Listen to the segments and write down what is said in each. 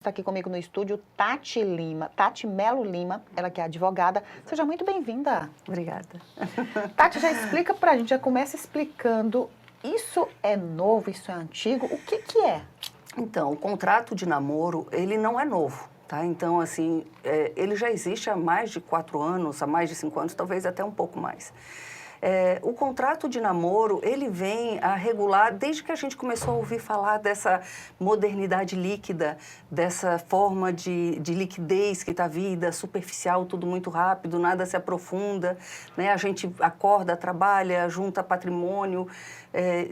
Está aqui comigo no estúdio Tati Melo Lima, ela que é advogada. Seja muito bem-vinda. Obrigada. Tati, já explica pra gente, já começa explicando, isso é novo, isso é antigo, o que que é? Então, o contrato de namoro, ele não é novo, tá? Então, assim, ele já existe há mais de 4 anos, há mais de 5 anos, talvez até um pouco mais. O contrato de namoro, ele vem a regular, desde que a gente começou a ouvir falar dessa modernidade líquida, dessa forma de liquidez que está a vida, superficial, tudo muito rápido, nada se aprofunda, né? A gente acorda, trabalha, junta patrimônio,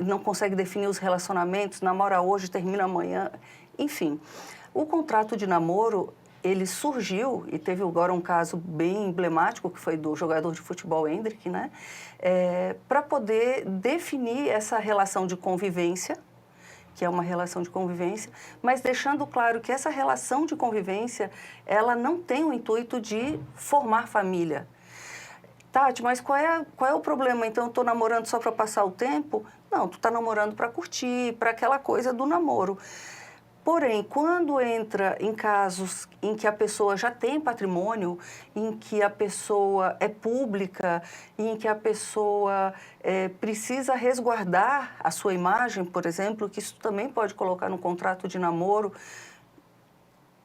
não consegue definir os relacionamentos, namora hoje, termina amanhã, enfim. O contrato de namoro, ele surgiu, e teve agora um caso bem emblemático, que foi do jogador de futebol Endrick, né? Para poder definir essa relação de convivência, que é uma relação de convivência, mas deixando claro que essa relação de convivência, ela não tem o intuito de formar família. Tati, mas qual é o problema? Então, eu estou namorando só para passar o tempo? Não, tu está namorando para curtir, para aquela coisa do namoro. Porém, quando entra em casos em que a pessoa já tem patrimônio, em que a pessoa é pública, em que a pessoa precisa resguardar a sua imagem, por exemplo, que isso também pode colocar no contrato de namoro,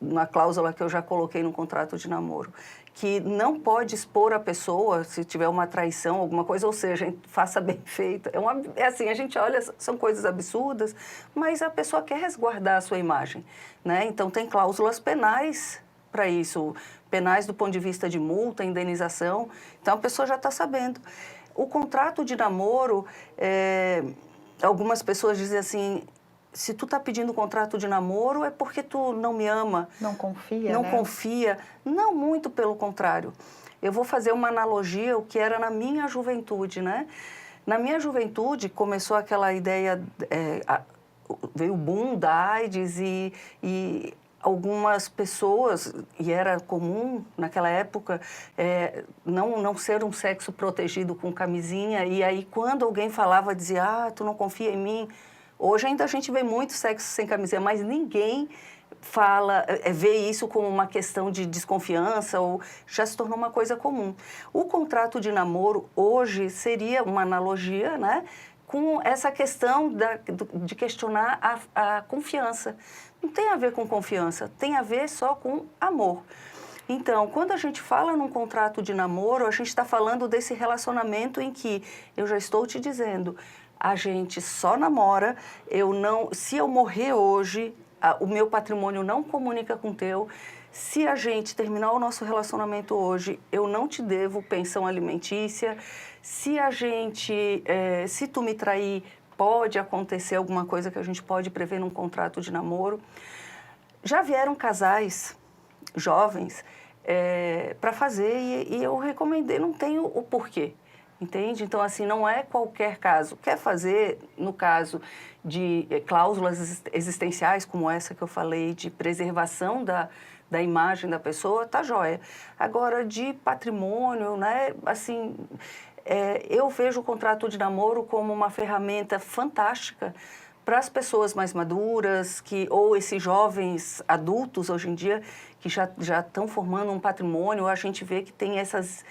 uma cláusula que eu já coloquei no contrato de namoro, que não pode expor a pessoa se tiver uma traição, alguma coisa, ou seja, faça bem feita. É assim, a gente olha, são coisas absurdas, mas a pessoa quer resguardar a sua imagem, né? Então, tem cláusulas penais para isso, penais do ponto de vista de multa, indenização, então a pessoa já está sabendo. O contrato de namoro, algumas pessoas dizem assim, se tu tá pedindo contrato de namoro é porque tu não me ama. Não confia, não né? confia. Não, muito pelo contrário. Eu vou fazer uma analogia, o que era na minha juventude, né? Na minha juventude, começou aquela ideia, veio o boom da AIDS e algumas pessoas, e era comum naquela época, não ser um sexo protegido com camisinha, e aí quando alguém falava, dizia, tu não confia em mim. Hoje ainda a gente vê muito sexo sem camisinha, mas ninguém vê isso como uma questão de desconfiança ou já se tornou uma coisa comum. O contrato de namoro hoje seria uma analogia, né, com essa questão de questionar a confiança. Não tem a ver com confiança, tem a ver só com amor. Então, quando a gente fala num contrato de namoro, a gente está falando desse relacionamento em que eu já estou te dizendo, a gente só namora, se eu morrer hoje, o meu patrimônio não comunica com o teu. Se a gente terminar o nosso relacionamento hoje, eu não te devo pensão alimentícia. Se tu me trair, pode acontecer alguma coisa que a gente pode prever num contrato de namoro. Já vieram casais jovens para fazer e eu recomendei, não tenho o porquê. Entende? Então, assim, não é qualquer caso. Quer fazer, no caso de cláusulas existenciais, como essa que eu falei, de preservação da imagem da pessoa, tá jóia. Agora, de patrimônio, né, assim, eu vejo o contrato de namoro como uma ferramenta fantástica para as pessoas mais maduras, ou esses jovens adultos hoje em dia, que já estão formando um patrimônio, a gente vê que tem essas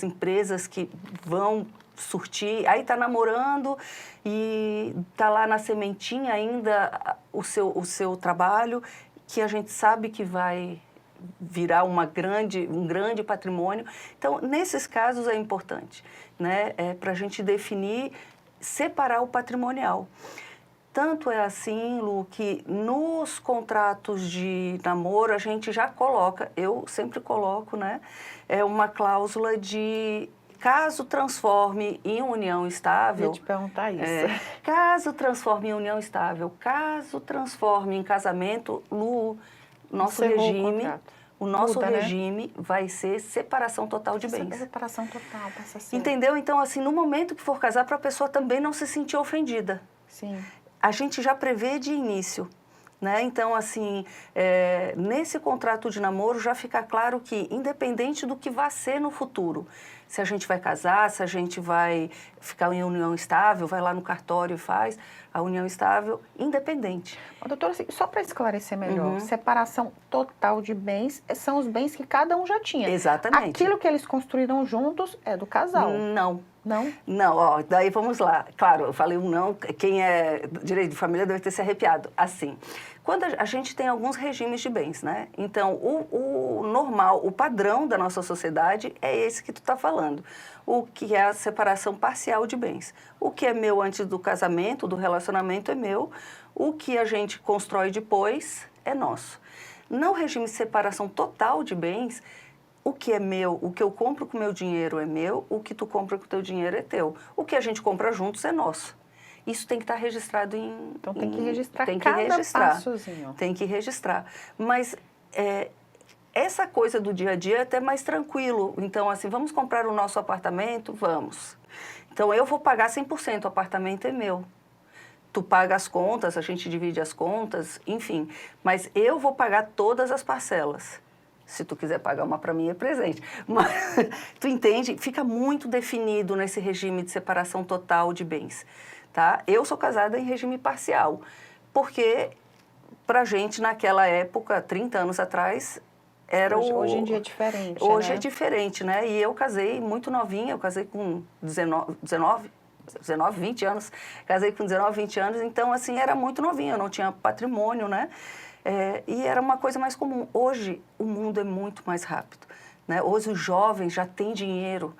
empresas que vão surtir, aí está namorando e está lá na sementinha ainda o seu trabalho, que a gente sabe que vai virar um grande patrimônio. Então, nesses casos é importante, né? Para a gente definir, separar o patrimonial. Tanto é assim, Lu, que nos contratos de namoro a gente já coloca, eu sempre coloco, né, uma cláusula de caso transforme em união estável. Eu ia te perguntar isso. Caso transforme em união estável, caso transforme em casamento, Lu, nosso regime. O nosso regime vai ser separação total de bens. Separação total, passa a ser. Entendeu? Então, assim, no momento que for casar, para a pessoa também não se sentir ofendida. Sim. A gente já prevê de início né? Então, assim, nesse contrato de namoro já fica claro que, independente do que vai ser no futuro, se a gente vai casar, se a gente vai ficar em união estável, vai lá no cartório e faz a união estável, independente. Doutora, assim, só para esclarecer melhor, separação total de bens são os bens que cada um já tinha. Exatamente. Aquilo que eles construíram juntos é do casal. Não. Não? Não, ó, daí vamos lá. Claro, eu falei um não, quem é direito de família deve ter se arrepiado. Assim, quando a gente tem alguns regimes de bens, né? Então, o normal, o padrão da nossa sociedade é esse que tu está falando, o que é a separação parcial de bens. O que é meu antes do casamento, do relacionamento, é meu. O que a gente constrói depois é nosso. No regime de separação total de bens, o que é meu, o que eu compro com o meu dinheiro é meu, o que tu compra com o teu dinheiro é teu. O que a gente compra juntos é nosso. Isso tem que estar registrado em... Então tem que registrar tem que cada registrar, passozinho. Tem que registrar. Mas essa coisa do dia a dia é até mais tranquilo. Então, assim, vamos comprar o nosso apartamento? Vamos. Então, eu vou pagar 100%, o apartamento é meu. Tu paga as contas, a gente divide as contas, enfim. Mas eu vou pagar todas as parcelas. Se tu quiser pagar uma para mim, é presente. Mas, tu entende? Fica muito definido nesse regime de separação total de bens, tá? Eu sou casada em regime parcial, porque pra gente, naquela época, 30 anos atrás, era hoje em dia é diferente, Hoje né? é diferente, né? E eu casei muito novinha, eu casei com 19, 20 anos, casei com 19, 20 anos, então, assim, era muito novinha, eu não tinha patrimônio, né? E era uma coisa mais comum. Hoje, o mundo é muito mais rápido, né? Hoje, os jovens já têm dinheiro,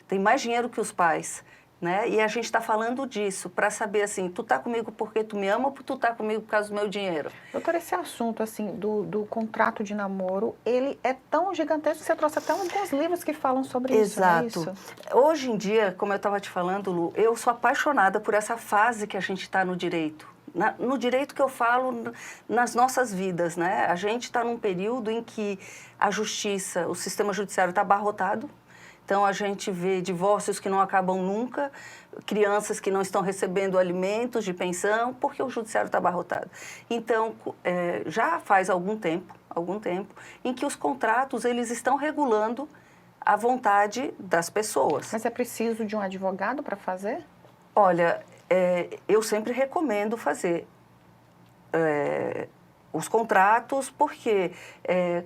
tem mais dinheiro que os pais, né? E a gente está falando disso, para saber, assim, tu tá comigo porque tu me ama ou tu tá comigo por causa do meu dinheiro? Doutora, esse assunto, assim, do contrato de namoro, ele é tão gigantesco que você trouxe até alguns livros que falam sobre isso, não é isso? Hoje em dia, como eu estava te falando, Lu, eu sou apaixonada por essa fase que a gente está no direito. No direito que eu falo, nas nossas vidas, né? A gente está num período em que a justiça, o sistema judiciário está abarrotado. Então, a gente vê divórcios que não acabam nunca, crianças que não estão recebendo alimentos de pensão, porque o judiciário está abarrotado. Então, já faz algum tempo, em que os contratos, eles estão regulando a vontade das pessoas. Mas é preciso de um advogado para fazer? Olha, eu sempre recomendo fazer os contratos, porque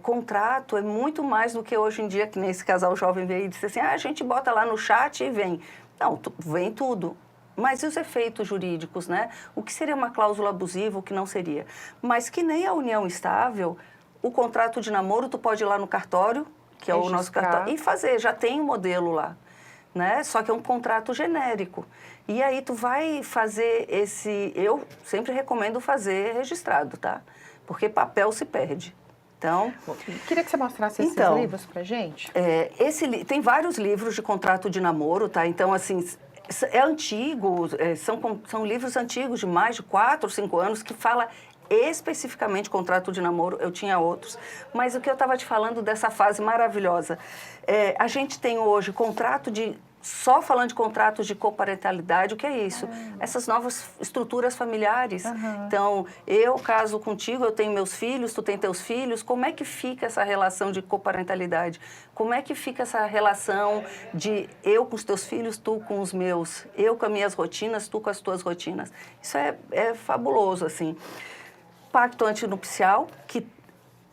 contrato é muito mais do que hoje em dia, que nesse casal jovem veio e disse assim, a gente bota lá no chat e vem. Não, vem tudo. Mas e os efeitos jurídicos, né? O que seria uma cláusula abusiva, o que não seria? Mas que nem a união estável, o contrato de namoro, tu pode ir lá no cartório, que é o nosso cartório, e fazer, já tem um modelo lá. Né? Só que é um contrato genérico. E aí tu vai fazer eu sempre recomendo fazer registrado, tá? Porque papel se perde. Então, queria que você mostrasse esses livros pra gente. Tem vários livros de contrato de namoro, tá? Então, assim, é antigo, são livros antigos de mais de 4 ou 5 anos que fala especificamente contrato de namoro. Eu tinha outros, mas o que eu estava te falando dessa fase maravilhosa, a gente tem hoje só falando de contratos de coparentalidade, o que é isso? Essas novas estruturas familiares. Então, eu caso contigo, eu tenho meus filhos, tu tem teus filhos, como é que fica essa relação de coparentalidade? Como é que fica essa relação de eu com os teus filhos, tu com os meus, eu com as minhas rotinas, tu com as tuas rotinas? Isso é fabuloso, assim. Pacto antinupcial, que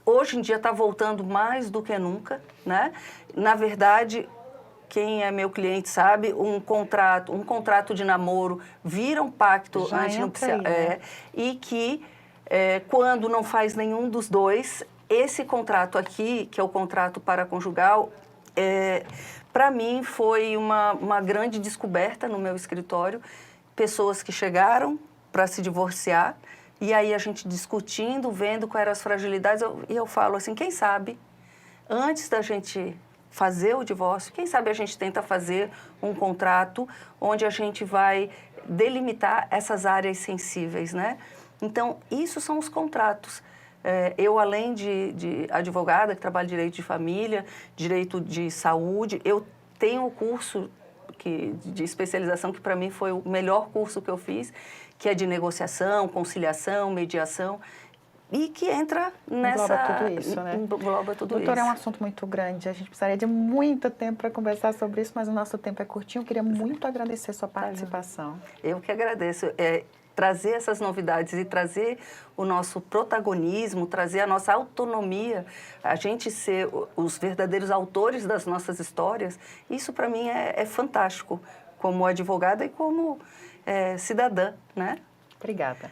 hoje em dia está voltando mais do que nunca, né? Na verdade, quem é meu cliente sabe, um contrato de namoro vira um pacto antinupcial. E que, quando não faz nenhum dos dois, esse contrato aqui, que é o contrato paraconjugal, para mim foi uma grande descoberta no meu escritório. Pessoas que chegaram para se divorciar, e aí a gente discutindo, vendo quais eram as fragilidades, e eu falo assim, quem sabe, antes da gente fazer o divórcio, quem sabe a gente tenta fazer um contrato onde a gente vai delimitar essas áreas sensíveis, né? Então, isso são os contratos. Eu, além de advogada, que trabalho direito de família, direito de saúde, eu tenho um curso de especialização que, para mim, foi o melhor curso que eu fiz, que é de negociação, conciliação, mediação. e que entra nessa... Engloba tudo isso, né? Engloba tudo Doutora, isso. é um assunto muito grande. A gente precisaria de muito tempo para conversar sobre isso, mas o nosso tempo é curtinho. Eu queria muito agradecer sua participação. Eu que agradeço. Trazer essas novidades e trazer o nosso protagonismo, trazer a nossa autonomia, a gente ser os verdadeiros autores das nossas histórias, isso para mim é fantástico, como advogada e como cidadã, né? Obrigada.